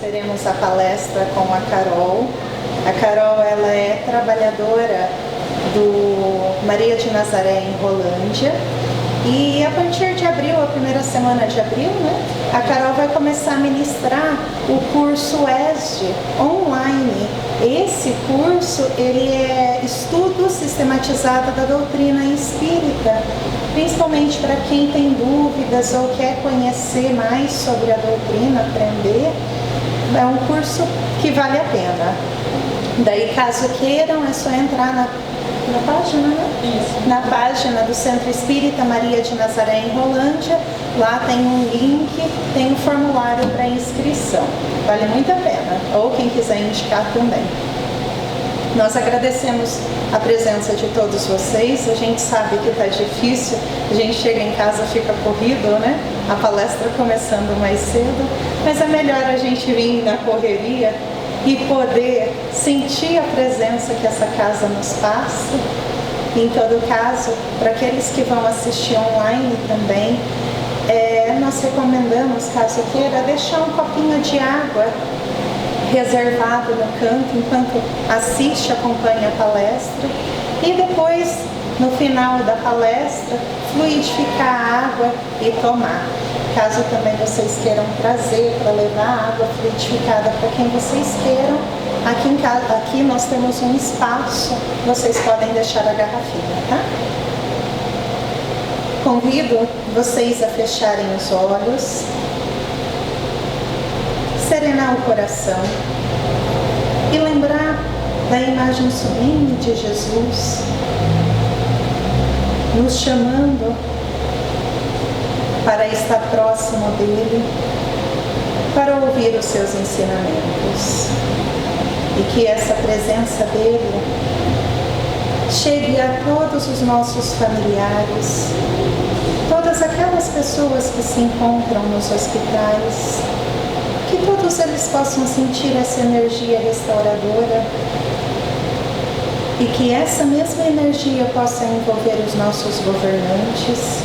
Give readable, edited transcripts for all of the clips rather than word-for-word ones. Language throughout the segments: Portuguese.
Teremos a palestra com a Carol. A Carol, ela é trabalhadora do Maria de Nazaré em Rolândia. E a partir de abril, a primeira semana de abril, a Carol vai começar a ministrar o curso ESD online. Esse curso, ele é estudo sistematizado da doutrina espírita, principalmente para quem tem dúvidas ou quer conhecer mais sobre a doutrina, aprender. É um curso que vale a pena. Daí, caso queiram, é só entrar na página, Isso. Na página do Centro Espírita Maria de Nazaré em Rolândia. Lá tem um link, tem um formulário para inscrição. Vale muito a pena. Ou quem quiser indicar também. Nós agradecemos a presença de todos vocês. A gente sabe que está difícil. A gente chega em casa, fica corrido, A palestra começando mais cedo. Mas é melhor a gente vir na correria e poder sentir a presença que essa casa nos passa. Em todo caso, para aqueles que vão assistir online também, nós recomendamos, caso queira, deixar um copinho de água reservado no canto enquanto assiste, acompanha a palestra, e depois, no final da palestra, fluidificar a água e tomar. Caso também vocês queiram trazer para levar água fluidificada para quem vocês queiram, aqui em casa, aqui nós temos um espaço, vocês podem deixar a garrafinha, tá? Convido vocês a fecharem os olhos, serenar o coração e lembrar da imagem sublime de Jesus nos chamando para estar próximo dele, para ouvir os seus ensinamentos. E que essa presença dele chegue a todos os nossos familiares, todas aquelas pessoas que se encontram nos hospitais, que todos eles possam sentir essa energia restauradora e que essa mesma energia possa envolver os nossos governantes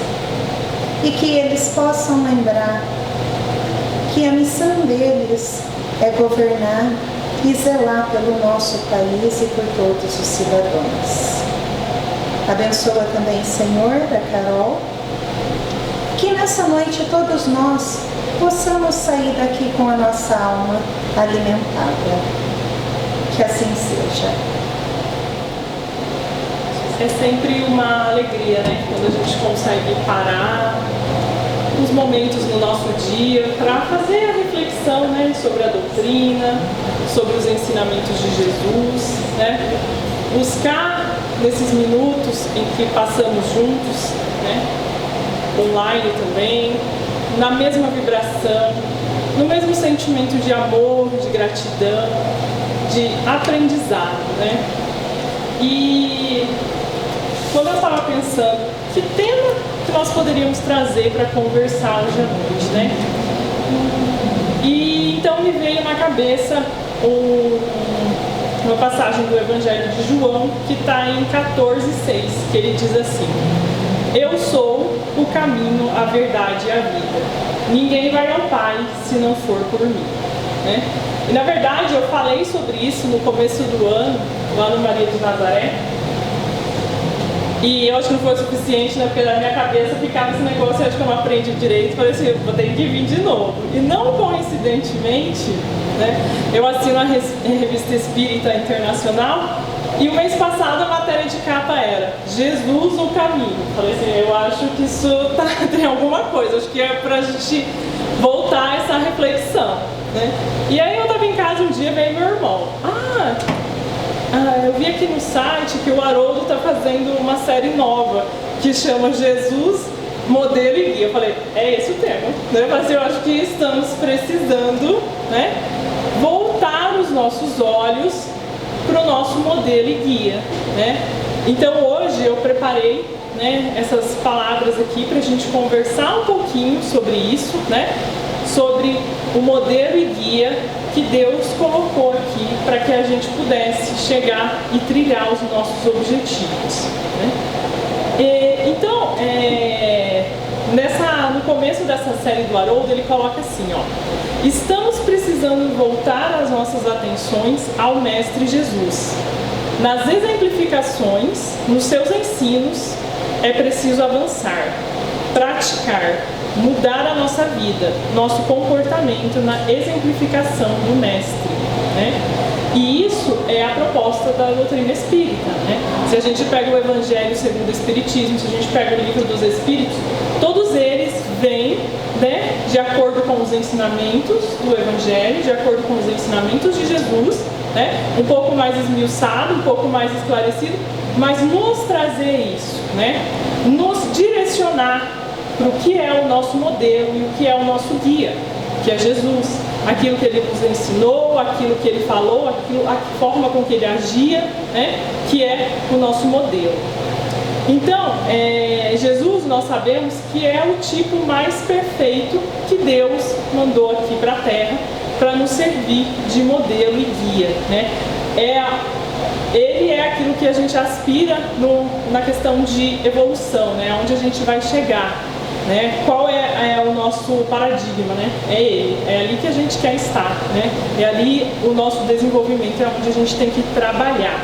e que eles possam lembrar que a missão deles é governar e zelar pelo nosso país e por todos os cidadãos. Abençoa também, Senhor, a Carol, que nessa noite todos nós possamos sair daqui com a nossa alma alimentada. Que assim seja. É sempre uma alegria, quando a gente consegue parar uns momentos no nosso dia para fazer a reflexão, sobre a doutrina, sobre os ensinamentos de Jesus, Buscar nesses minutos em que passamos juntos, online também, na mesma vibração, no mesmo sentimento de amor, de gratidão, de aprendizado, E quando eu estava pensando, que tema que nós poderíamos trazer para conversar hoje à noite, E então me veio na cabeça uma passagem do Evangelho de João, que está em 14:6, que ele diz assim: Eu sou o caminho, a verdade e a vida. Ninguém vai ao Pai se não for por mim. E na verdade eu falei sobre isso no começo do ano, lá no Maria de Nazaré. E eu acho que não foi o suficiente, porque na minha cabeça ficava esse negócio, eu acho que eu não aprendi direito, falei assim, eu vou ter que vir de novo. E não coincidentemente, eu assino a Revista Espírita Internacional, e o mês passado a matéria de capa era Jesus o Caminho. Falei assim, eu acho que isso tem alguma coisa, acho que é pra gente voltar a essa reflexão, E aí eu estava em casa um dia, veio meu irmão, eu vi aqui no site que o Haroldo está fazendo uma série nova que chama Jesus, Modelo e Guia. Eu falei, é esse o tema, Mas eu acho que estamos precisando, voltar os nossos olhos para o nosso modelo e guia, Então hoje eu preparei, essas palavras aqui para a gente conversar um pouquinho sobre isso, Sobre o modelo e guia que Deus colocou aqui para que a gente pudesse chegar e trilhar os nossos objetivos. Então, no começo dessa série do Haroldo, ele coloca assim, ó: estamos precisando voltar as nossas atenções ao Mestre Jesus. Nas exemplificações, nos seus ensinos, é preciso avançar, praticar, mudar a nossa vida, nosso comportamento na exemplificação do Mestre, né? E isso é a proposta da doutrina espírita, né? Se a gente pega o Evangelho segundo o Espiritismo, se a gente pega o Livro dos Espíritos, todos eles vêm, né, de acordo com os ensinamentos do Evangelho, de acordo com os ensinamentos de Jesus, né? Um pouco mais esmiuçado, um pouco mais esclarecido, mas nos trazer isso, né? Nos direcionar para o que é o nosso modelo e o que é o nosso guia, que é Jesus. Aquilo que ele nos ensinou, aquilo que ele falou, a forma com que ele agia, né? Que é o nosso modelo. Então, Jesus, nós sabemos que é o tipo mais perfeito que Deus mandou aqui para a Terra para nos servir de modelo e guia, né? Ele é aquilo que a gente aspira na questão de evolução, né? Onde a gente vai chegar. Né? Qual é o nosso paradigma, né? É ele, é ali que a gente quer estar, né? É ali o nosso desenvolvimento, é onde a gente tem que trabalhar.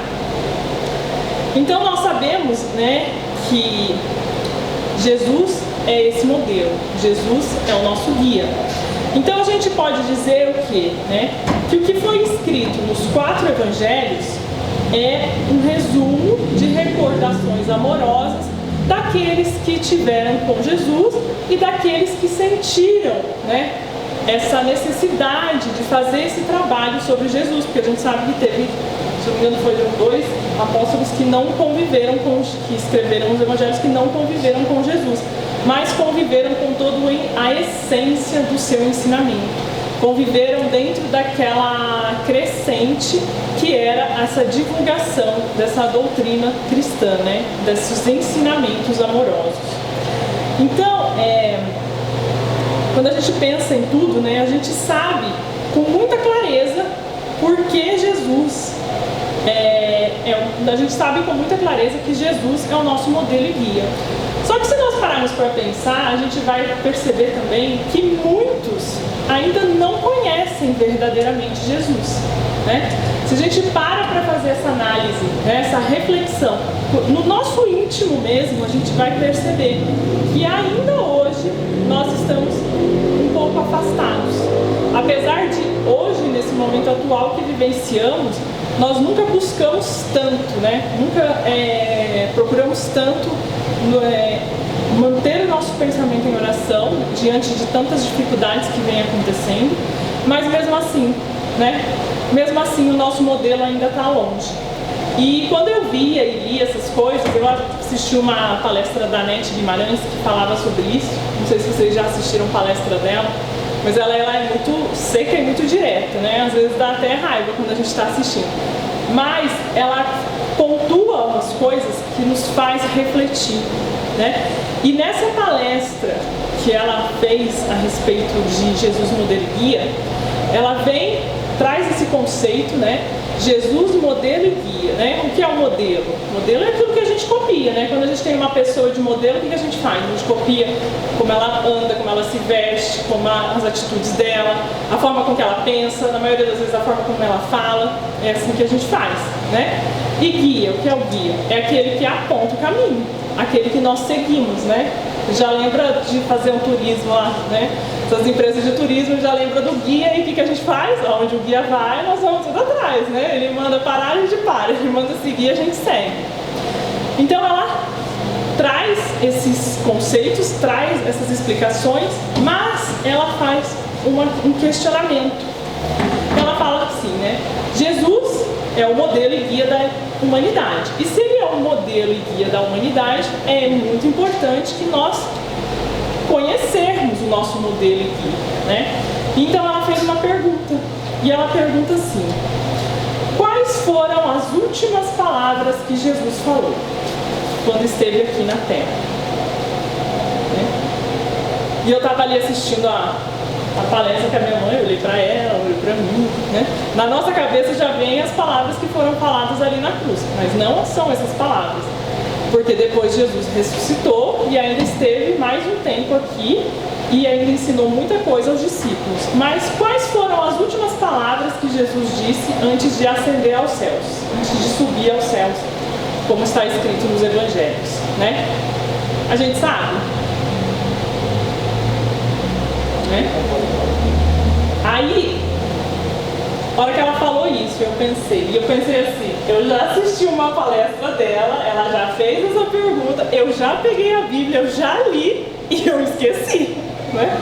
Então nós sabemos, né, que Jesus é esse modelo, Jesus é o nosso guia. Então a gente pode dizer o quê? Né? Que o que foi escrito nos 4 evangelhos é um resumo de recordações amorosas daqueles que tiveram com Jesus e daqueles que sentiram, né, essa necessidade de fazer esse trabalho sobre Jesus, porque a gente sabe que teve, se não me engano, foram 2 apóstolos que não conviveram que escreveram os evangelhos, que não conviveram com Jesus, mas conviveram com toda a essência do seu ensinamento. Conviveram dentro daquela crescente que era essa divulgação dessa doutrina cristã, né? Desses ensinamentos amorosos. Então, quando a gente pensa em tudo, né, a gente sabe com muita clareza por que Jesus a gente sabe com muita clareza que Jesus é o nosso modelo e guia. Só que se nós pararmos para pensar, a gente vai perceber também que muitos ainda não conhecem verdadeiramente Jesus, né? Se a gente para fazer essa análise, né, essa reflexão, no nosso íntimo mesmo, a gente vai perceber que ainda hoje nós estamos um pouco afastados. Apesar de hoje, nesse momento atual que vivenciamos, nós nunca buscamos tanto, né? Nunca procuramos tanto manter o nosso pensamento em oração diante de tantas dificuldades que vêm acontecendo, mas mesmo assim, né? Mesmo assim o nosso modelo ainda está longe. E quando eu via e lia essas coisas, eu assisti uma palestra da Nete Guimarães que falava sobre isso, não sei se vocês já assistiram palestra dela, mas ela é muito seca e muito direta, né? Às vezes dá até raiva quando a gente está assistindo. Mas ela pontua umas coisas que nos faz refletir, né? E nessa palestra que ela fez a respeito de Jesus modelo e guia, ela traz esse conceito, né? Jesus modelo e guia, né? O que é o modelo? O modelo é aquilo que a gente copia, né? Quando a gente tem uma pessoa de modelo, o que a gente faz? A gente copia como ela anda, como ela se veste, como as atitudes dela, a forma com que ela pensa, na maioria das vezes a forma como ela fala, é assim que a gente faz, né? E guia, o que é o guia? É aquele que aponta o caminho, aquele que nós seguimos, né? Já lembra de fazer um turismo lá, né? Essas empresas de turismo já lembram do guia e o que a gente faz? Onde o guia vai, nós vamos tudo atrás, né? Ele manda parar, a gente para, ele manda seguir, a gente segue. Então ela traz esses conceitos, traz essas explicações, mas ela faz um questionamento. Ela fala assim, né? Jesus é o modelo e guia da humanidade. E se ele é o modelo e guia da humanidade, é muito importante que nós conhecermos o nosso modelo e guia, né? Então ela fez uma pergunta, e ela pergunta assim: quais foram as últimas palavras que Jesus falou quando esteve aqui na Terra? Né? E eu estava ali assistindo a palestra que a minha mãe, eu olhei para ela, eu olhei para mim, né? Na nossa cabeça já vem as palavras que foram faladas ali na cruz, mas não são essas palavras. Porque depois Jesus ressuscitou e ainda esteve mais um tempo aqui e ainda ensinou muita coisa aos discípulos. Mas quais foram as últimas palavras que Jesus disse antes de ascender aos céus, antes de subir aos céus, como está escrito nos evangelhos, né? A gente sabe, né? Aí, a hora que ela falou isso, eu pensei assim, eu já assisti uma palestra dela, ela já fez essa pergunta, eu já peguei a Bíblia, eu já li e eu esqueci, né?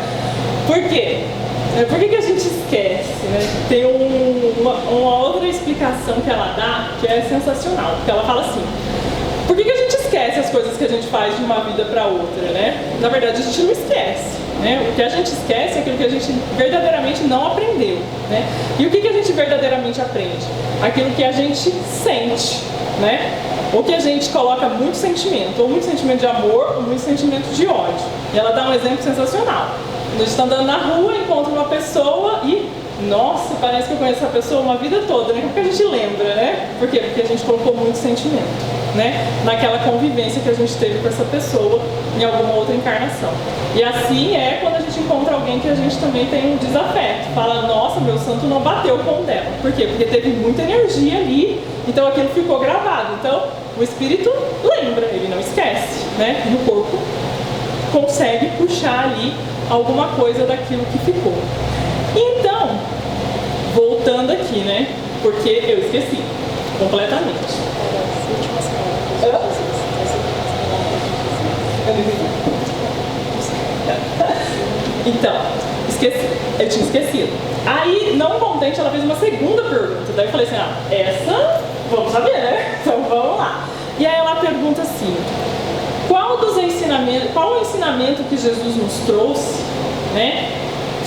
Por quê? Por que a gente esquece, né? Tem uma outra explicação que ela dá que é sensacional, porque ela fala assim, por que a gente esquece as coisas que a gente faz de uma vida para outra, né? Na verdade, a gente não esquece, né? O que a gente esquece é aquilo que a gente verdadeiramente não aprendeu, né? E o que a gente verdadeiramente aprende? Aquilo que a gente sente, né? Ou que a gente coloca muito sentimento, ou muito sentimento de amor, ou muito sentimento de ódio. E ela dá um exemplo sensacional. A gente está andando na rua, encontra uma pessoa e, nossa, parece que eu conheço essa pessoa uma vida toda, né? Porque a gente lembra, né? Por quê? Porque a gente colocou muito sentimento, né? Naquela convivência que a gente teve com essa pessoa em alguma outra encarnação. E assim é quando a gente encontra alguém que a gente também tem um desafeto. Fala, nossa, meu santo não bateu com o dela. Por quê? Porque teve muita energia ali, então aquilo ficou gravado. Então, o espírito lembra, ele não esquece, né? E o corpo consegue puxar ali alguma coisa daquilo que ficou. Então, voltando aqui, né? Porque eu esqueci completamente. Então, esqueci. Eu tinha esquecido. Aí, não contente, ela fez uma segunda pergunta. Daí eu falei assim, essa, vamos saber, né? Então vamos lá. E aí ela pergunta assim, qual o ensinamento que Jesus nos trouxe, né,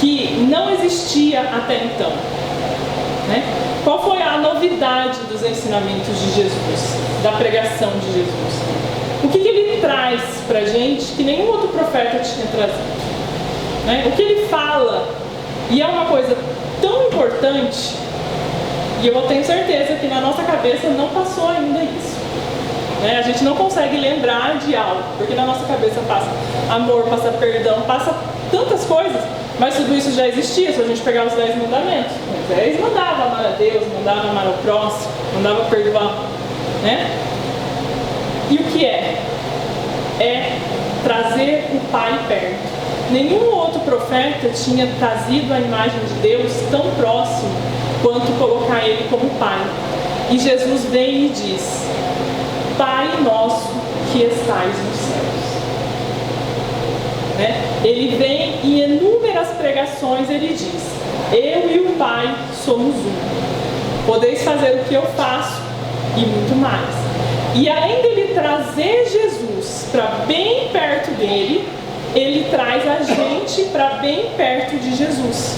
que não existia até então? Né? Qual foi a novidade dos ensinamentos de Jesus, da pregação de Jesus? O que ele traz pra gente que nenhum outro profeta tinha trazido? Né? O que ele fala, e é uma coisa tão importante, e eu tenho certeza que na nossa cabeça não passou ainda isso. Né? A gente não consegue lembrar de algo, porque na nossa cabeça passa amor, passa perdão, passa tantas coisas, mas tudo isso já existia se a gente pegar os 10 mandamentos. Moisés mandava amar a Deus, mandava amar o próximo, mandava perdoar, né? E o que é? É trazer o Pai perto. Nenhum outro profeta tinha trazido a imagem de Deus tão próximo quanto colocar ele como Pai. E Jesus vem e diz, Pai nosso que estais nos céus. Né? Ele vem e em inúmeras pregações ele diz, eu e o Pai somos um. Podeis fazer o que eu faço e muito mais. E além dele trazer Jesus para bem perto dele, ele traz a gente para bem perto de Jesus,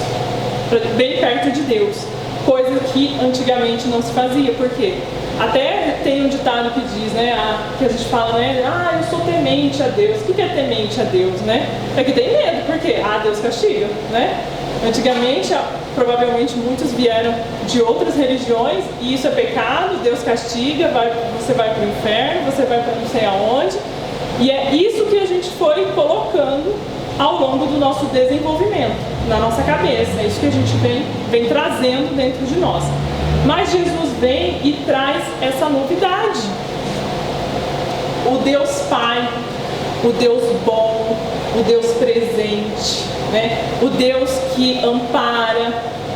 para bem perto de Deus. Coisa que antigamente não se fazia, por quê? Até tem um ditado que diz, né, que a gente fala, né, eu sou temente a Deus. O que é temente a Deus, né? É que tem medo, porque Deus castiga, né? Antigamente, provavelmente muitos vieram de outras religiões e isso é pecado, Deus castiga, você vai para o inferno, você vai para não sei aonde. E é isso que a gente foi colocando ao longo do nosso desenvolvimento, na nossa cabeça. É isso que a gente vem trazendo dentro de nós. Mas Jesus vem e traz essa novidade. O Deus Pai, o Deus bom, o Deus presente, né? O Deus que ampara,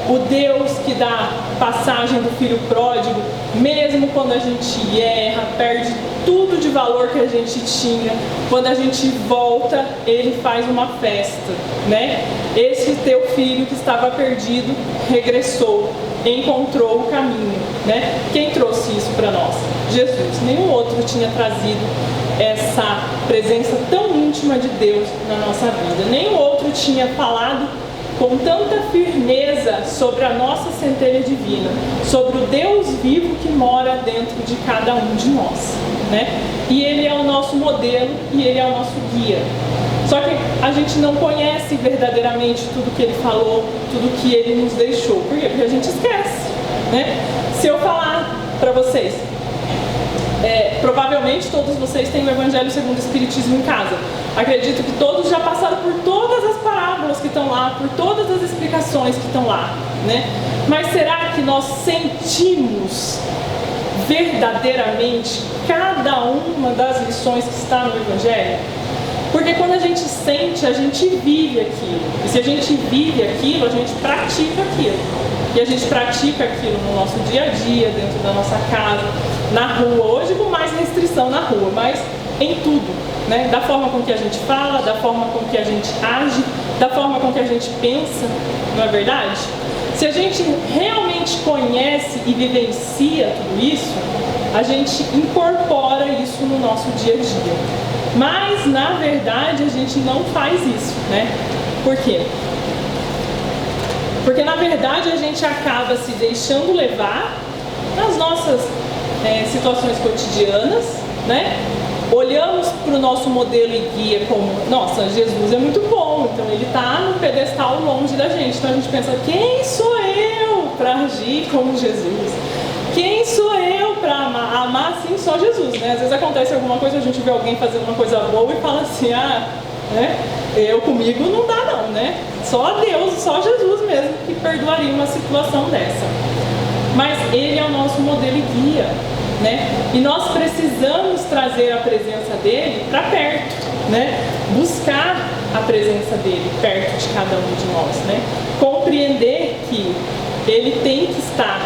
o Deus que dá passagem do filho pródigo, mesmo quando a gente erra, perde tudo de valor que a gente tinha, quando a gente volta, ele faz uma festa, né? Esse teu filho que estava perdido regressou, encontrou o caminho, né? Quem trouxe isso para nós? Jesus. Nenhum outro tinha trazido essa presença tão íntima de Deus na nossa vida. Nenhum outro tinha falado com tanta firmeza sobre a nossa centelha divina, sobre o Deus vivo que mora dentro de cada um de nós, né? E ele é o nosso modelo e ele é o nosso guia. Só que a gente não conhece verdadeiramente tudo que ele falou, tudo que ele nos deixou. Por quê? Porque a gente esquece, né? Se eu falar para vocês, Provavelmente todos vocês têm o Evangelho segundo o Espiritismo em casa. Acredito que todos já passaram por todas as parábolas que estão lá, por todas as explicações que estão lá, né? Mas será que nós sentimos verdadeiramente cada uma das lições que está no Evangelho? Porque quando a gente sente, a gente vive aquilo. E se a gente vive aquilo, a gente pratica aquilo. E a gente pratica aquilo no nosso dia a dia, dentro da nossa casa, na rua. Hoje com mais restrição na rua, mas em tudo, né? Da forma com que a gente fala, da forma com que a gente age, da forma com que a gente pensa, não é verdade? Se a gente realmente conhece e vivencia tudo isso, a gente incorpora isso no nosso dia a dia. Mas, na verdade, a gente não faz isso, né? Por quê? Porque, na verdade, a gente acaba se deixando levar nas nossas situações cotidianas, né? Olhamos para o nosso modelo e guia como, nossa, Jesus é muito bom, então ele está no pedestal longe da gente. Então a gente pensa, quem sou eu para agir como Jesus? Quem sou eu para amar? Amar assim só Jesus, né? Às vezes acontece alguma coisa, a gente vê alguém fazendo uma coisa boa e fala assim, né? Eu comigo não dá não, né? Só Deus, só Jesus mesmo que perdoaria uma situação dessa. Mas ele é o nosso modelo e guia, né? E nós precisamos trazer a presença dele para perto, né? Buscar a presença dele perto de cada um de nós, né? Compreender que ele tem que estar,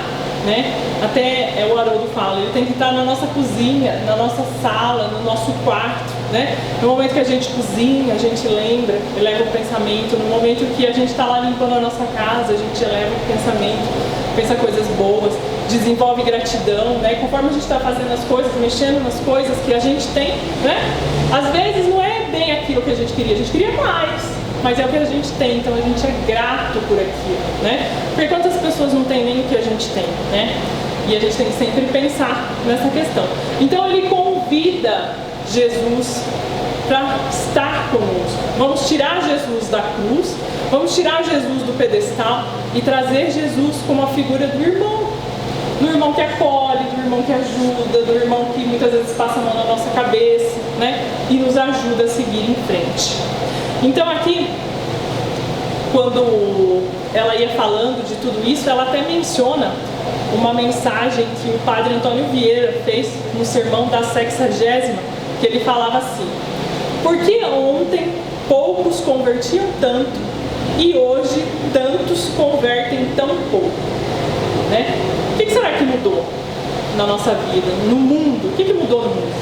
né? Até o Haroldo fala, ele tem que estar na nossa cozinha, na nossa sala, no nosso quarto, né? No momento que a gente cozinha, a gente lembra, eleva o pensamento. No momento que a gente está lá limpando a nossa casa, a gente eleva o pensamento, pensa coisas boas, desenvolve gratidão, né? E conforme a gente está fazendo as coisas, mexendo nas coisas que a gente tem, né? Às vezes não é bem aquilo que a gente queria mais, mas é o que a gente tem, então a gente é grato por aquilo, né? Porque quantas pessoas não têm nem o que a gente tem, né? E a gente tem que sempre pensar nessa questão. Então ele convida Jesus para estar conosco. Vamos tirar Jesus da cruz, vamos tirar Jesus do pedestal e trazer Jesus como a figura do irmão. Do irmão que acolhe, do irmão que ajuda, do irmão que muitas vezes passa a mão na nossa cabeça, né? E nos ajuda a seguir em frente. Então aqui, quando ela ia falando de tudo isso, ela até menciona uma mensagem que o padre Antônio Vieira fez no sermão da 60ª, que ele falava assim: por que ontem poucos convertiam tanto e hoje tantos convertem tão pouco? Né? O que será que mudou na nossa vida, no mundo? O que mudou no mundo?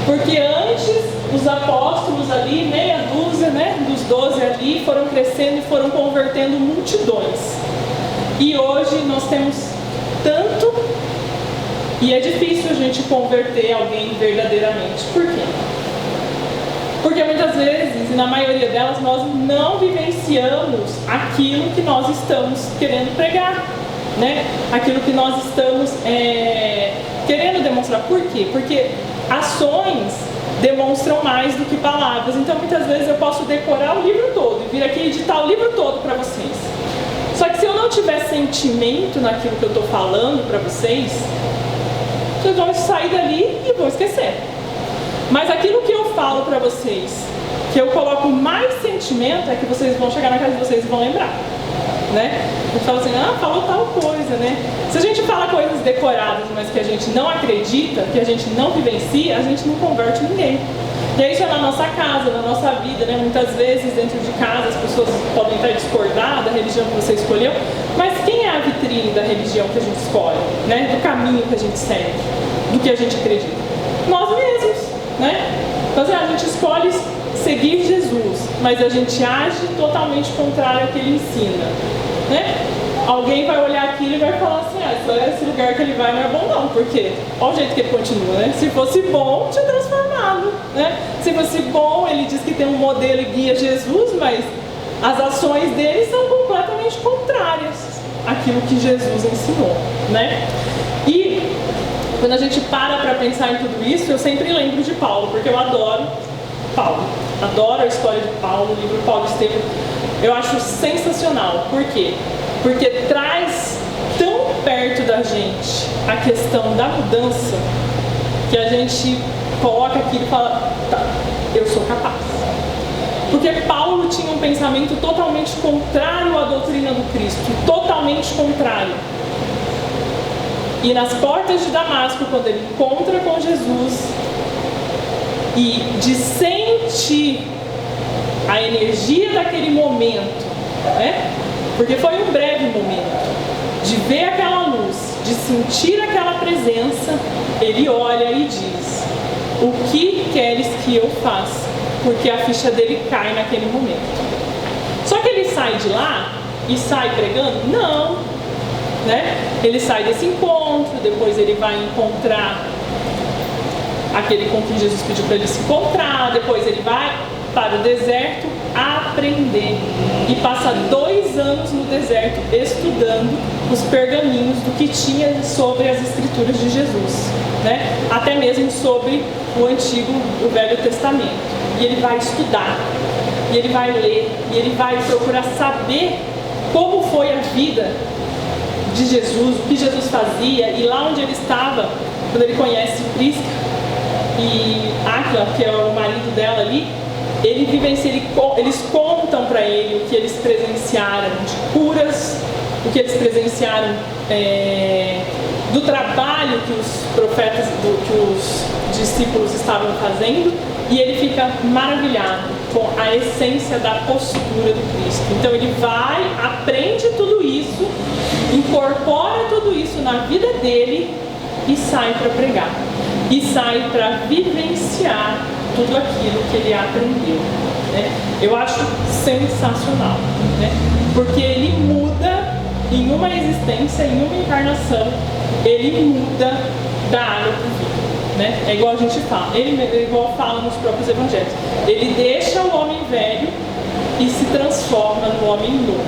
Porque antes os apóstolos ali, meia dúzia, né, dos 12 ali, foram crescendo e foram convertendo multidões. E hoje nós temos tanto, e é difícil a gente converter alguém verdadeiramente. Por quê? Porque muitas vezes, e na maioria delas, nós não vivenciamos aquilo que nós estamos querendo pregar, né? Aquilo que nós estamos querendo demonstrar. Por quê? Porque ações demonstram mais do que palavras. Então muitas vezes eu posso decorar o livro todo e vir aqui editar o livro todo para vocês. Só que se eu não tiver sentimento naquilo que eu estou falando para vocês, vocês vão sair dali e vão esquecer. Mas aquilo que eu falo para vocês, que eu coloco mais sentimento, é que vocês vão chegar na casa de vocês e vão lembrar, né? A gente fala assim, falou tal coisa, né? Se a gente fala coisas decoradas, mas que a gente não acredita, que a gente não vivencia, a gente não converte ninguém. E isso é na nossa casa, na nossa vida, né? Muitas vezes dentro de casa as pessoas podem estar discordar da religião que você escolheu, mas quem é a vitrine da religião que a gente escolhe, né? Do caminho que a gente segue, do que a gente acredita? Nós mesmos, né? Então assim, a gente escolhe seguir Jesus, mas a gente age totalmente contrário ao que ele ensina, né? Alguém vai olhar aquilo e vai falar assim, esse lugar que ele vai não é bom não, porque olha o jeito que ele continua, né? Se fosse bom, tinha transformado, né? Se fosse bom, ele diz que tem um modelo e guia Jesus, mas as ações dele são completamente contrárias àquilo que Jesus ensinou, né? E quando a gente para pensar em tudo isso, eu sempre lembro de Paulo, porque eu adoro Paulo. Adoro a história de Paulo, o livro Paulo Estevam. Eu acho sensacional. Por quê? Porque traz tão perto da gente a questão da mudança, que a gente coloca aquilo e fala, tá, eu sou capaz. Porque Paulo tinha um pensamento totalmente contrário à doutrina do Cristo, totalmente contrário. E nas portas de Damasco, quando ele encontra com Jesus, e de sentir a energia daquele momento, né? Porque foi um breve momento, de ver aquela luz, de sentir aquela presença, ele olha e diz, o que queres que eu faça? Porque a ficha dele cai naquele momento. Só que ele sai de lá e sai pregando? Não, né? Ele sai desse encontro, depois ele vai encontrar aquele com quem Jesus pediu para ele se encontrar, depois ele vai para o deserto aprender e passa 2 anos no deserto estudando os pergaminhos do que tinha sobre as escrituras de Jesus, né? Até mesmo sobre o Velho Testamento. E ele vai estudar, e ele vai ler, e ele vai procurar saber como foi a vida de Jesus, o que Jesus fazia, e lá onde ele estava, quando ele conhece Prisca e Áquila, que é o marido dela ali, ele vivencia, eles contam para ele o que eles presenciaram de curas, o que eles presenciaram do trabalho que os profetas, que os discípulos estavam fazendo, e ele fica maravilhado com a essência da postura do Cristo. Então ele vai, aprende tudo isso, incorpora tudo isso na vida dele e sai para pregar. E sai para vivenciar tudo aquilo que ele aprendeu, né? Eu acho sensacional, né? Porque ele muda em uma existência, em uma encarnação, ele muda da água para o vinho, né? É igual a gente fala, ele igual fala nos próprios evangelhos. Ele deixa o homem velho e se transforma no homem novo,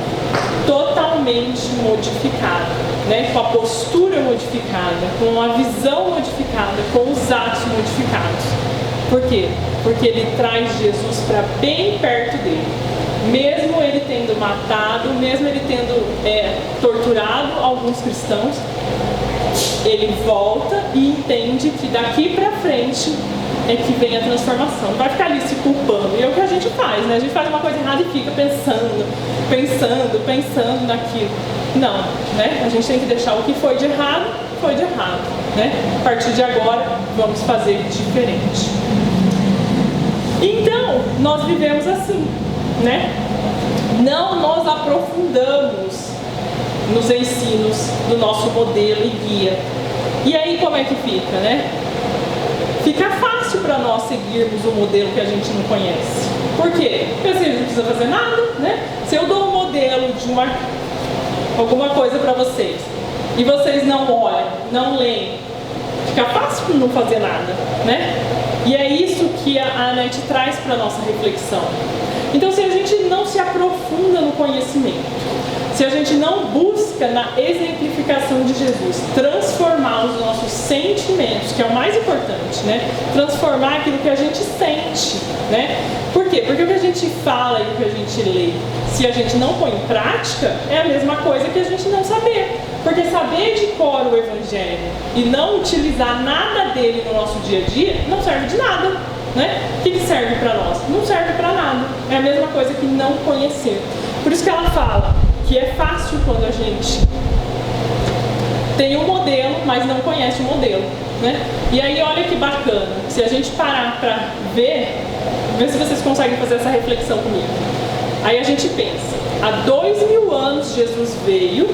totalmente modificado, né? Com a postura modificada, com a visão modificada, com os atos modificados. Por quê? Porque ele traz Jesus para bem perto dele. Mesmo ele tendo matado, mesmo ele tendo torturado alguns cristãos, ele volta e entende que daqui para frente é que vem a transformação. Não vai ficar ali se culpando. E é o que a gente faz, né? A gente faz uma coisa errada e fica pensando naquilo. Não, né? A gente tem que deixar o que foi de errado, né? A partir de agora, vamos fazer diferente. Então, nós vivemos assim, né? Não nos aprofundamos nos ensinos do nosso modelo e guia. E aí como é que fica, né? Fica fácil para nós seguirmos o modelo que a gente não conhece. Por quê? Porque assim, a gente não precisa fazer nada, né? Se eu dou um modelo de alguma coisa para vocês e vocês não olham, não leem, fica fácil não fazer nada, né? E é isso que a Anete traz para a nossa reflexão. Então, se a gente não se aprofunda no conhecimento, se a gente não busca na exemplificação de Jesus, transformar os nossos sentimentos, que é o mais importante, né? Transformar aquilo que a gente sente, né? Por quê? Porque o que a gente fala e o que a gente lê, se a gente não põe em prática, é a mesma coisa que a gente não saber. Porque saber de cor o Evangelho e não utilizar nada dele no nosso dia a dia não serve de nada, né? O que serve para nós? Não serve para nada. É a mesma coisa que não conhecer. Por isso que ela fala que é fácil quando a gente tem um modelo, mas não conhece o modelo, né? E aí olha que bacana, se a gente parar para ver se vocês conseguem fazer essa reflexão comigo. Aí a gente pensa, há 2000 anos Jesus veio,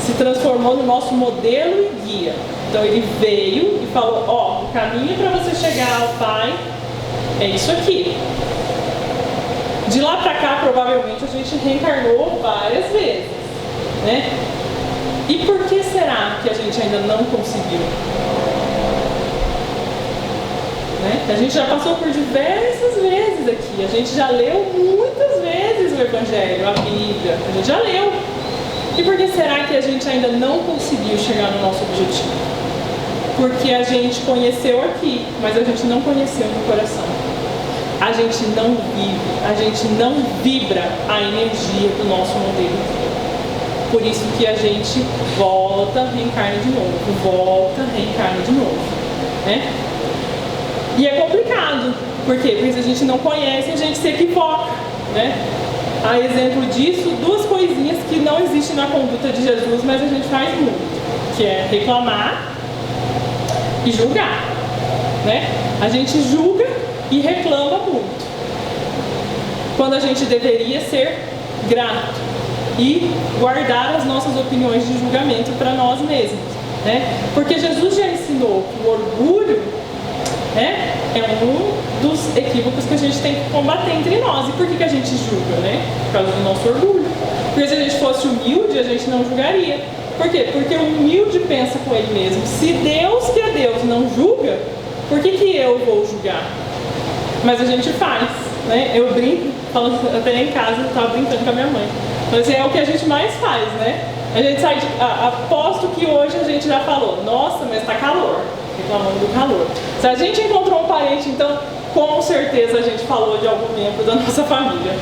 se transformou no nosso modelo e guia. Então ele veio e falou, ó, o caminho para você chegar ao Pai é isso aqui. De lá para cá, provavelmente, a gente reencarnou várias vezes, né? E por que será que a gente ainda não conseguiu? Né? A gente já passou por diversas vezes aqui, a gente já leu muitas vezes o Evangelho, a Bíblia, a gente já leu. E por que será que a gente ainda não conseguiu chegar no nosso objetivo? Porque a gente conheceu aqui, mas a gente não conheceu no coração. A gente não vive, a gente não vibra a energia do nosso modelo. Por isso que a gente volta, reencarna de novo, volta, reencarna de novo. né? E é complicado. Por quê? Porque se a gente não conhece, a gente se equivoca, né? A exemplo disso, duas coisinhas que não existem na conduta de Jesus, mas a gente faz muito, que é reclamar e julgar, né? A gente julga e reclama muito, quando a gente deveria ser grato e guardar as nossas opiniões de julgamento para nós mesmos, né? Porque Jesus já ensinou que o orgulho, né, é um dos equívocos que a gente tem que combater entre nós. E por que a gente julga, né? Por causa do nosso orgulho. Porque se a gente fosse humilde, a gente não julgaria. Por quê? Porque o humilde pensa com ele mesmo. Se Deus, que é Deus, não julga, por que eu vou julgar? Mas a gente faz, né? Eu brinco, falo até em casa, eu estava brincando com a minha mãe. Mas é o que a gente mais faz, né? A gente sai de... aposto que hoje a gente já falou, nossa, mas tá calor. Reclamando do calor. Se a gente encontrou um parente, então com certeza a gente falou de algum membro da nossa família.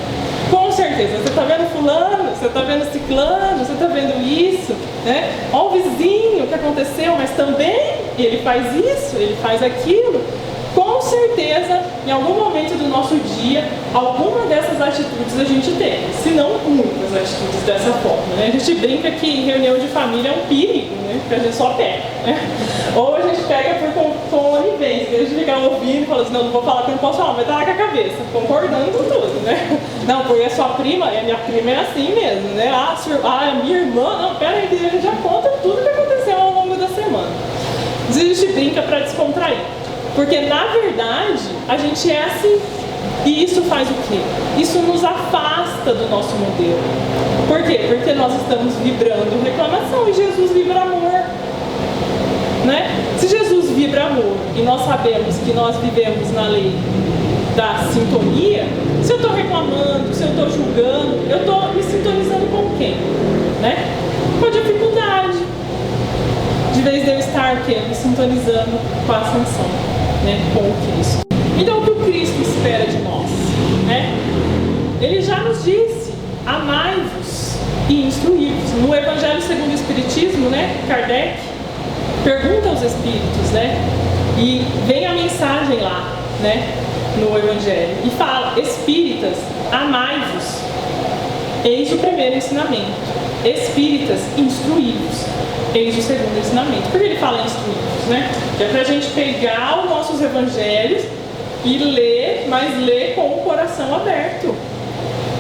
Com certeza. Você está vendo fulano, você está vendo ciclano, você está vendo isso, né? Ó o vizinho, o que aconteceu, mas também ele faz isso, ele faz aquilo. Com certeza, em algum momento do nosso dia, alguma dessas atitudes a gente tem. Se não muitas atitudes dessa forma, né? A gente brinca que reunião de família é um perigo, né? Porque a gente só pega, né? Ou a gente pega por conivência, a gente fica ouvindo e fala assim, não vou falar que eu não posso falar, mas tá lá com a cabeça, concordando com tudo, né? Não, porque a sua prima, a minha prima é assim mesmo, né? A minha irmã, não, pera aí, a gente já conta tudo que aconteceu ao longo da semana. Às vezes a gente brinca para descontrair. Porque, na verdade, a gente é assim. E isso faz o quê? Isso nos afasta do nosso modelo. Por quê? Porque nós estamos vibrando reclamação e Jesus vibra amor. Né? Se Jesus vibra amor e nós sabemos que nós vivemos na lei da sintonia, se eu estou reclamando, se eu estou julgando, eu estou me sintonizando com quem? Né? Com a dificuldade. De vez de eu estar me sintonizando com a ascensão, né, com o Cristo. Então o que o Cristo espera de nós? Né? Ele já nos disse, amai-vos e instruí-vos. No Evangelho segundo o Espiritismo, né, Kardec pergunta aos Espíritos, né, e vem a mensagem lá, né, no Evangelho, e fala, Espíritas, amai-vos. Eis o primeiro ensinamento. Espíritas, instruí-vos. Eis o segundo ensinamento. Por que ele fala instruí-vos, né? É para a gente pegar os nossos evangelhos e ler, mas ler com o coração aberto,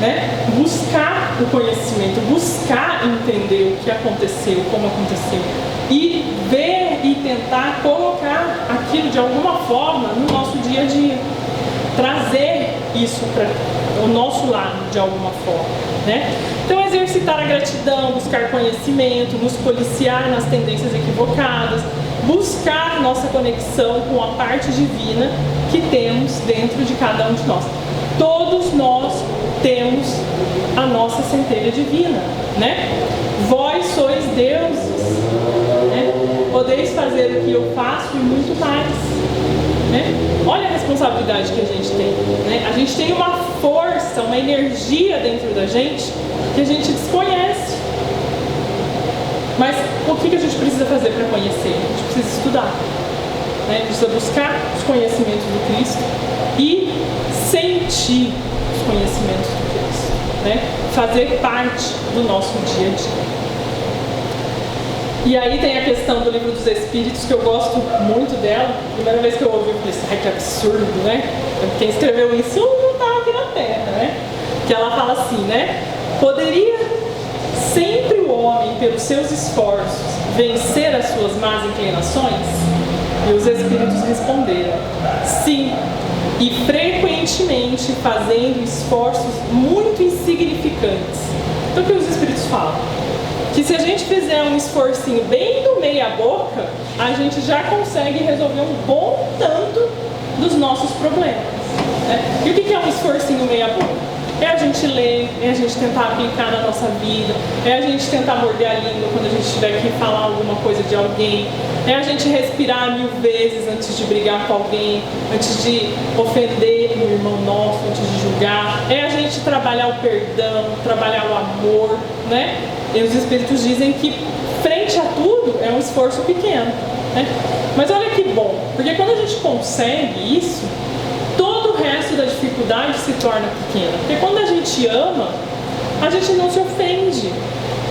né? Buscar o conhecimento, buscar entender o que aconteceu, como aconteceu, e ver e tentar colocar aquilo de alguma forma no nosso dia a dia, trazer isso para o nosso lado de alguma forma, né? Então exercitar a gratidão, buscar conhecimento, nos policiar nas tendências equivocadas, buscar nossa conexão com a parte divina que temos dentro de cada um de nós. Todos nós temos a nossa centelha divina, né? Vós sois deuses, né? Podeis fazer o que eu faço e muito mais, né? Olha a responsabilidade que a gente tem, né? A gente tem uma força, uma energia dentro da gente que a gente desconhece. Mas o que a gente precisa fazer para conhecer? A gente precisa estudar, né? A gente precisa buscar os conhecimentos do Cristo e sentir os conhecimentos do Cristo, né? Fazer parte do nosso dia a dia. E aí tem a questão do Livro dos Espíritos, que eu gosto muito dela. A primeira vez que eu ouvi, eu falei assim, ai, que absurdo, né? Quem escreveu isso não estava aqui na Terra, né? Que ela fala assim, né? Poderia sempre o homem, pelos seus esforços, vencer as suas más inclinações? E os Espíritos responderam, sim, e frequentemente fazendo esforços muito insignificantes. Então o que os Espíritos falam? Que se a gente fizer um esforcinho bem do meia boca, a gente já consegue resolver um bom tanto dos nossos problemas, né? E o que é um esforcinho meia boca? É a gente ler, é a gente tentar aplicar na nossa vida, é a gente tentar morder a língua quando a gente tiver que falar alguma coisa de alguém, é a gente respirar 1000 vezes antes de brigar com alguém, antes de ofender um irmão nosso, antes de julgar, é a gente trabalhar o perdão, trabalhar o amor, né? E os Espíritos dizem que frente a tudo é um esforço pequeno, né? Mas olha que que bom, porque quando a gente consegue isso, todo o resto da dificuldade se torna pequena. Porque quando a gente ama, a gente não se ofende,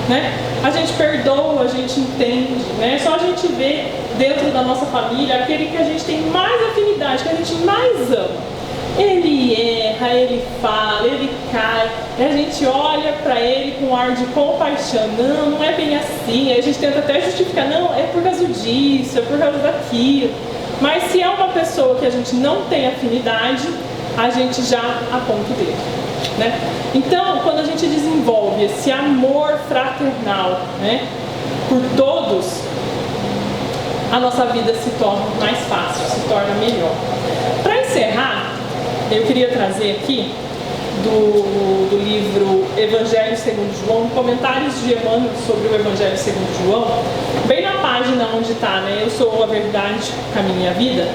né? A gente perdoa, a gente entende, né? Só a gente vê dentro da nossa família aquele que a gente tem mais afinidade, que a gente mais ama. Ele erra, ele fala, ele cai, e a gente olha para ele com um ar de compaixão. Não, não é bem assim. Aí a gente tenta até justificar, não, é por causa disso, é por causa daquilo. Mas se é uma pessoa que a gente não tem afinidade, a gente já aponta o dedo, né? Então, quando a gente desenvolve esse amor fraternal, né, por todos, a nossa vida se torna mais fácil, se torna melhor. Para encerrar, eu queria trazer aqui do livro Evangelho segundo João, comentários de Emmanuel sobre o Evangelho segundo João, bem na página onde está, né? Eu sou a verdade, caminho e a vida.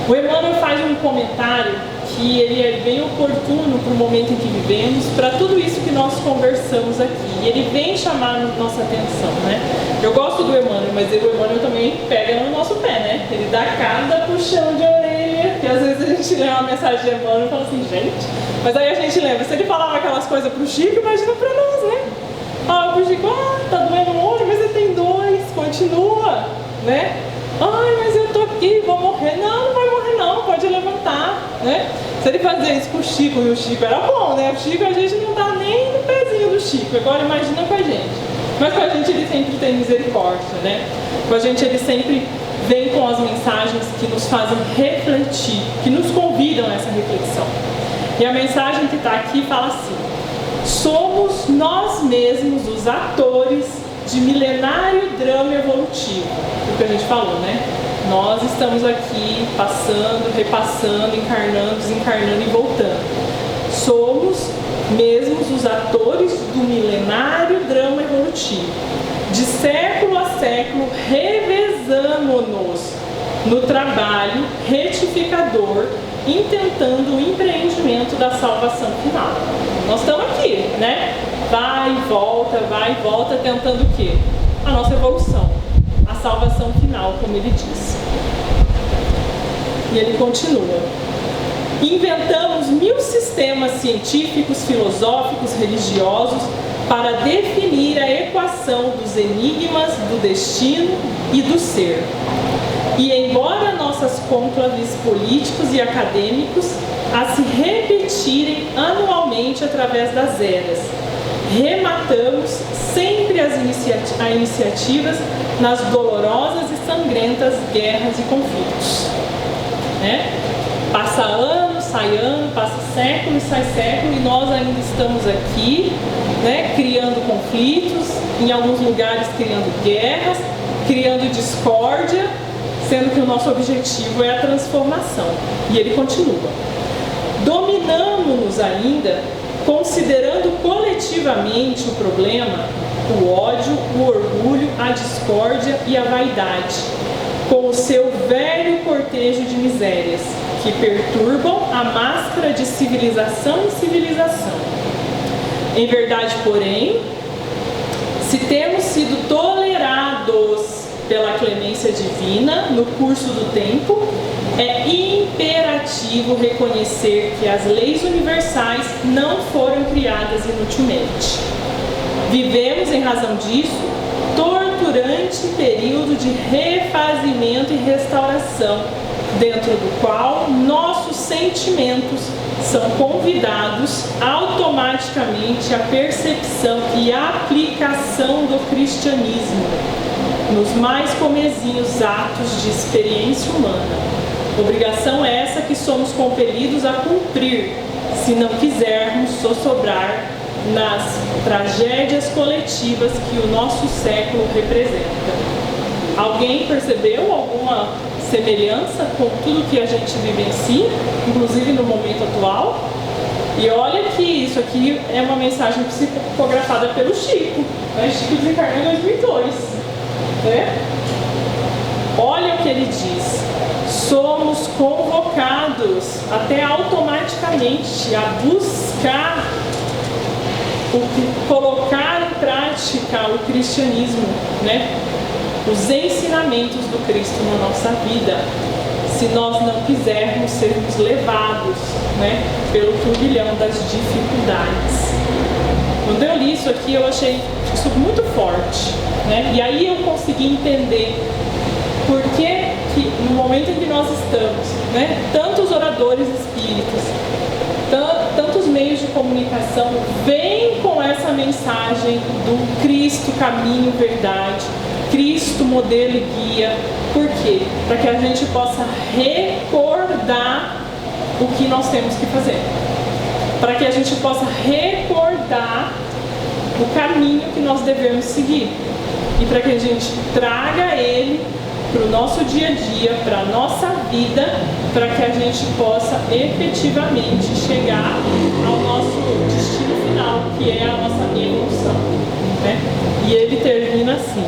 O Emmanuel faz um comentário que ele é bem oportuno para o momento em que vivemos, para tudo isso que nós conversamos aqui. E ele vem chamar nossa atenção, né? Eu gosto do Emmanuel, mas o Emmanuel também pega no nosso pé, né? Ele dá cada puxão de orelha, que às vezes a gente lê uma mensagem de Emmanuel e fala assim, gente... Mas aí a gente lembra, se ele falava aquelas coisas pro Chico, imagina pra nós, né? Pro Chico, tá doendo um olho, mas você tem dois, continua, né? Mas eu tô aqui, vou morrer. Não, não vai morrer não, pode levantar, né? Se ele fazia isso com o Chico, e o Chico era bom, né? O Chico, a gente não tá nem no pezinho do Chico, agora imagina com a gente. Mas com a gente ele sempre tem misericórdia, né? Com a gente ele sempre vem com as mensagens que nos fazem refletir, que nos convidam a essa reflexão. E a mensagem que está aqui fala assim: somos nós mesmos os atores de milenário drama evolutivo. O que a gente falou, né? Nós estamos aqui passando, repassando, encarnando, desencarnando e voltando. Somos mesmos os atores do milenário drama evolutivo. De século a século, revezamo-nos no trabalho retificador, intentando o empreendimento da salvação final. Nós estamos aqui, né? Vai e volta, tentando o quê? A nossa evolução, a salvação final, como ele diz. E ele continua. Inventamos 1000 sistemas científicos, filosóficos, religiosos para definir a equação dos enigmas do destino e do ser. E embora nossas conclaves políticos e acadêmicos a se repetirem anualmente através das eras, rematamos sempre as iniciativas nas dolorosas e sangrentas guerras e conflitos. Né? Passa ano, sai ano, passa século e sai século, e nós ainda estamos aqui, né, criando conflitos, em alguns lugares criando guerras, criando discórdia, sendo que o nosso objetivo é a transformação. E ele continua. Dominamos-nos ainda, considerando coletivamente o problema, o ódio, o orgulho, a discórdia e a vaidade, com o seu velho cortejo de misérias, que perturbam a máscara de civilização e civilização. Em verdade, porém, se temos sido tolerados pela clemência divina no curso do tempo, é imperativo reconhecer que as leis universais não foram criadas inutilmente. Vivemos, em razão disso, torturante período de refazimento e restauração, dentro do qual nossos sentimentos são convidados automaticamente à percepção e aplicação do cristianismo nos mais comezinhos atos de experiência humana. Obrigação essa que somos compelidos a cumprir, se não quisermos sossobrar nas tragédias coletivas que o nosso século representa. Alguém percebeu alguma semelhança com tudo que a gente vivencia, inclusive no momento atual? E olha que isso aqui é uma mensagem psicografada pelo Chico, né? Chico desencarnou em 2002. Né? Olha o que ele diz: somos convocados até automaticamente a buscar colocar em prática o cristianismo, né? os ensinamentos do Cristo na nossa vida, se nós não quisermos sermos levados, né, pelo turbilhão das dificuldades. Quando eu li isso aqui, eu achei isso muito forte, né? E aí eu consegui entender por que no momento em que nós estamos, né, tantos oradores espíritas, tantos meios de comunicação vêm com essa mensagem do Cristo, caminho, verdade, Cristo, modelo e guia. Por quê? Para que a gente possa recordar o que nós temos que fazer. Para que a gente possa recordar o caminho que nós devemos seguir. E para que a gente traga ele para o nosso dia a dia, para a nossa vida, para que a gente possa efetivamente chegar ao nosso destino final, que é a nossa evolução, né? E ele termina assim: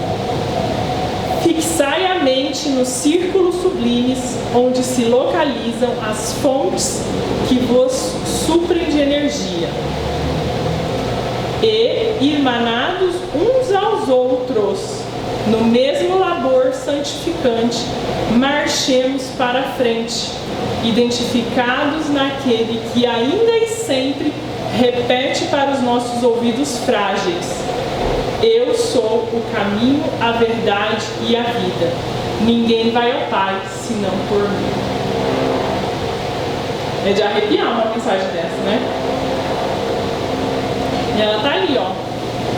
fixai a mente nos círculos sublimes, onde se localizam as fontes que vos suprem de energia, e, irmanados uns aos outros, no mesmo labor santificante, marchemos para a frente, identificados naquele que ainda e sempre repete para os nossos ouvidos frágeis: eu sou o caminho, a verdade e a vida. Ninguém vai ao Pai senão por mim. É de arrepiar uma mensagem dessa, né? E ela tá ali, ó,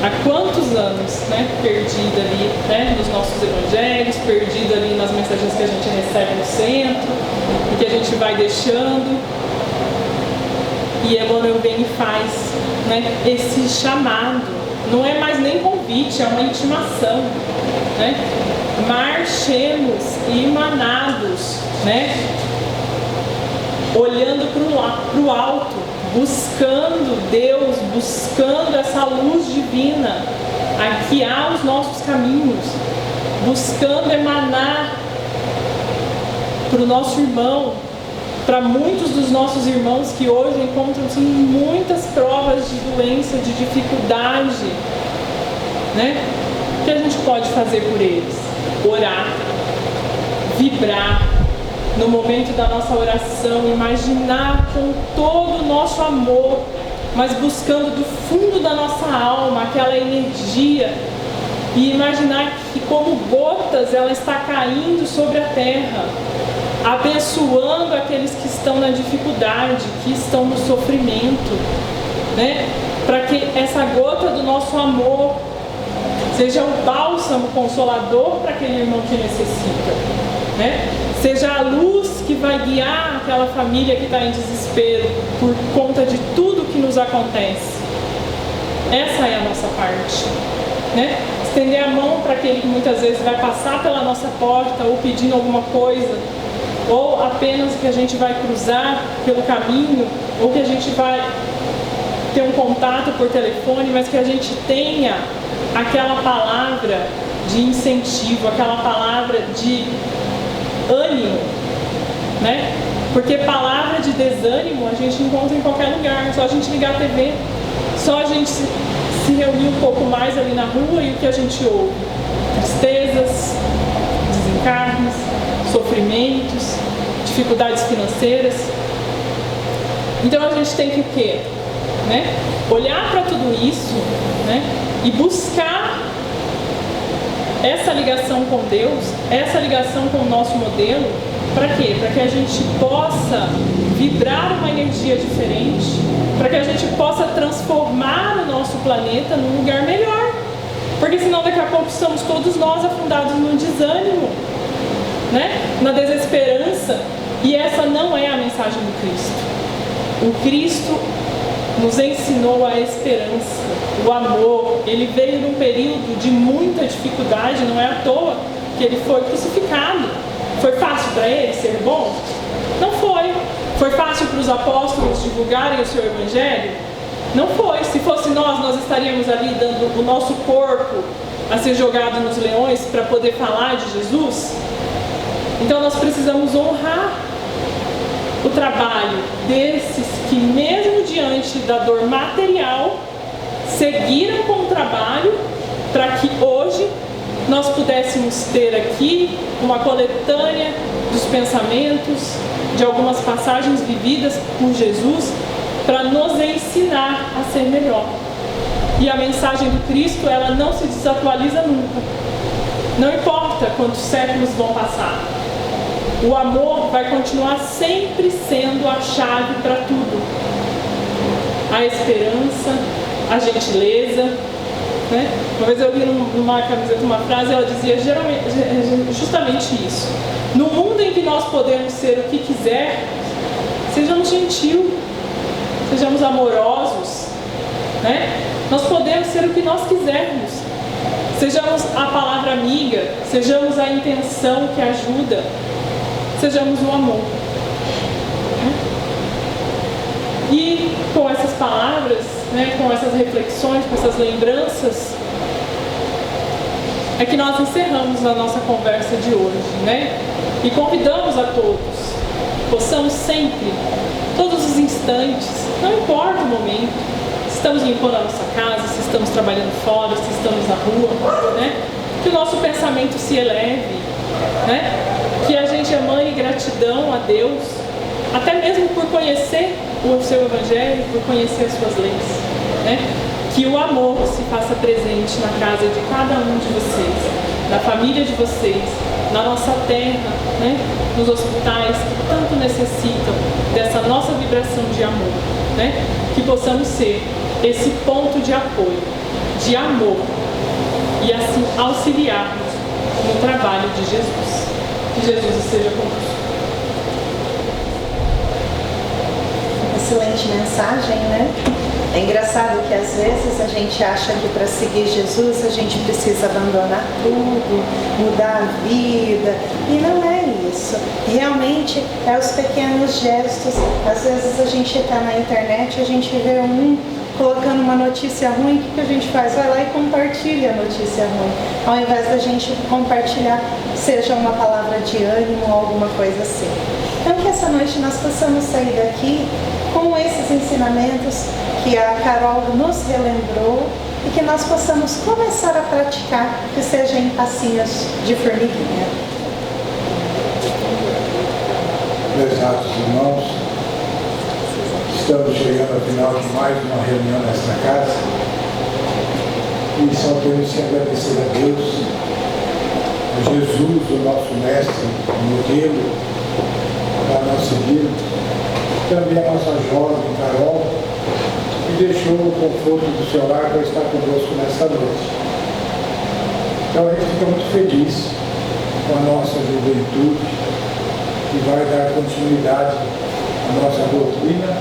há quantos anos, né, perdida ali, né, nos nossos evangelhos, perdida ali nas mensagens que a gente recebe no centro, e que a gente vai deixando. E Emmanuel vem e faz, né, esse chamado. Não é mais nem convite, é uma intimação, né? Marchemos emanados, né? Olhando para o alto, buscando Deus, buscando essa luz divina a guiar os nossos caminhos, buscando emanar para o nosso irmão, para muitos dos nossos irmãos que hoje encontram-se em muitas provas de doença, de dificuldade, né? O que a gente pode fazer por eles? Orar, vibrar no momento da nossa oração, imaginar com todo o nosso amor, mas buscando do fundo da nossa alma aquela energia, e imaginar que como gotas ela está caindo sobre a terra, abençoando aqueles que estão na dificuldade, que estão no sofrimento, né? Para que essa gota do nosso amor seja o bálsamo consolador para aquele irmão que necessita, né? Seja a luz que vai guiar aquela família que está em desespero por conta de tudo que nos acontece. Essa é a nossa parte, né? Estender a mão para aquele que muitas vezes vai passar pela nossa porta ou pedindo alguma coisa, ou apenas que a gente vai cruzar pelo caminho, ou que a gente vai ter um contato por telefone, mas que a gente tenha aquela palavra de incentivo, aquela palavra de ânimo, né? Porque palavra de desânimo a gente encontra em qualquer lugar, só a gente ligar a TV, só a gente se reunir um pouco mais ali na rua, e o que a gente ouve? Tristezas, desencarnes, sofrimentos, dificuldades financeiras. Então a gente tem que o quê? Né? Olhar para tudo isso, né? E buscar essa ligação com Deus, essa ligação com o nosso modelo. Para quê? Para que a gente possa vibrar uma energia diferente, para que a gente possa transformar o nosso planeta num lugar melhor. Porque senão daqui a pouco estamos todos nós afundados no desânimo, né? Na desesperança. E essa não é a mensagem do Cristo. O Cristo nos ensinou a esperança, o amor. Ele veio num período de muita dificuldade, não é à toa que ele foi crucificado. Foi fácil para ele ser bom? Não foi. Foi fácil para os apóstolos divulgarem o seu evangelho? Não foi. Se fosse nós estaríamos ali dando o nosso corpo a ser jogado nos leões para poder falar de Jesus? Então nós precisamos honrar o trabalho desses que, mesmo diante da dor material, seguiram com o trabalho para que hoje nós pudéssemos ter aqui uma coletânea dos pensamentos, de algumas passagens vividas por Jesus, para nos ensinar a ser melhor. E a mensagem do Cristo, ela não se desatualiza nunca. Não importa quantos séculos vão passar. O amor vai continuar sempre sendo a chave para tudo. A esperança, a gentileza, né? Uma vez eu li numa camiseta uma frase, ela dizia justamente isso. No mundo em que nós podemos ser o que quiser, sejamos gentil, sejamos amorosos, né? Nós podemos ser o que nós quisermos. Sejamos a palavra amiga, sejamos a intenção que ajuda, sejamos o amor. E com essas palavras, né, com essas reflexões, com essas lembranças, é que nós encerramos a nossa conversa de hoje, né? E convidamos a todos, possamos sempre, todos os instantes, não importa o momento, se estamos limpando a nossa casa, se estamos trabalhando fora, se estamos na rua, né? Que o nosso pensamento se eleve, né? Que a gente emane gratidão a Deus, até mesmo por conhecer o seu Evangelho, por conhecer as suas leis, né? Que o amor se faça presente na casa de cada um de vocês, na família de vocês, na nossa terra, né? Nos hospitais que tanto necessitam dessa nossa vibração de amor, né? Que possamos ser esse ponto de apoio, de amor, e assim auxiliarmos no trabalho de Jesus. Que Jesus esteja conosco. Excelente mensagem, né? É engraçado que às vezes a gente acha que para seguir Jesus a gente precisa abandonar tudo, mudar a vida, e não é isso. Realmente é os pequenos gestos. Às vezes a gente está na internet, a gente vê colocando uma notícia ruim, o que a gente faz? Vai lá e compartilha a notícia ruim, ao invés da gente compartilhar, seja uma palavra de ânimo ou alguma coisa assim. Então que essa noite nós possamos sair daqui com esses ensinamentos que a Carol nos relembrou e que nós possamos começar a praticar, que seja em passinhos de formiguinha. Prezados irmãos, estamos chegando ao final de mais uma reunião nesta casa e só temos que agradecer a Deus, a Jesus, o nosso mestre, o modelo para nós seguirmos, também a nossa jovem Carol, que deixou o conforto do seu lar para estar conosco nesta noite. Então a gente fica muito feliz com a nossa juventude, que vai dar continuidade à nossa doutrina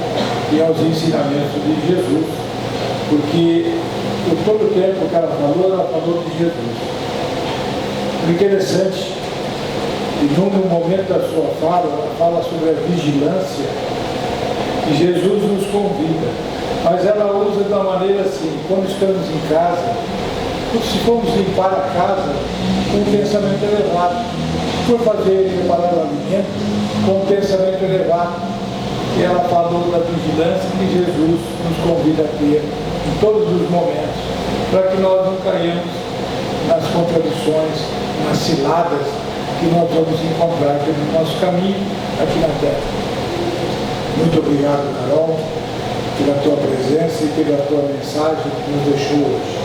e aos ensinamentos de Jesus, porque por todo o tempo que ela falou de Jesus. O interessante, e num momento da sua fala, ela fala sobre a vigilância, e Jesus nos convida, mas ela usa de uma maneira assim, quando estamos em casa, se formos limpar a casa com um pensamento elevado, for preparar o alimento com um pensamento elevado, e ela falou da vigilância que Jesus nos convida a ter em todos os momentos, para que nós não caímos nas contradições, nas ciladas que nós vamos encontrar pelo nosso caminho aqui na Terra. Muito obrigado, Carol, pela tua presença e pela tua mensagem que nos deixou hoje.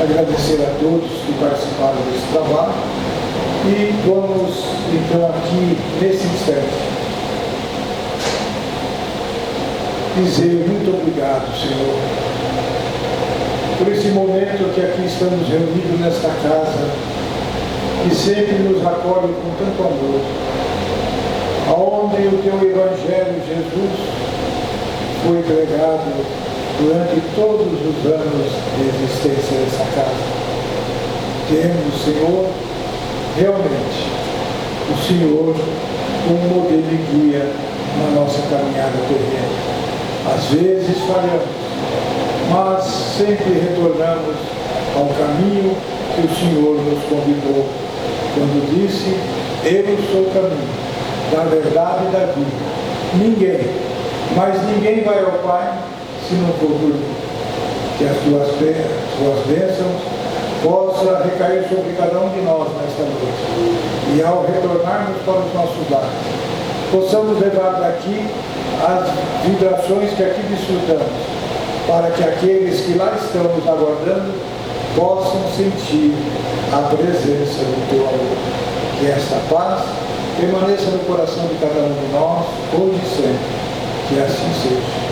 Agradecer a todos que participaram desse trabalho e vamos então aqui nesse instante dizer muito obrigado, Senhor, por esse momento que aqui estamos reunidos nesta casa, que sempre nos acolhe com tanto amor, aonde o teu Evangelho, Jesus, foi pregado durante todos os anos de existência dessa casa. Temos, Senhor, realmente o Senhor como modelo e guia na nossa caminhada terrena. Às vezes falhamos, mas sempre retornamos ao caminho que o Senhor nos convidou, quando disse: eu sou o caminho da verdade e da vida. Ninguém vai ao Pai se não for por mim. Que as tuas bênçãos possa recair sobre cada um de nós nesta noite. E ao retornarmos para os nossos lares, possamos levar daqui as vibrações que aqui desfrutamos, para que aqueles que lá estão nos aguardando possam sentir a presença do Teu amor. Que esta paz permaneça no coração de cada um de nós, hoje e sempre. Que assim seja.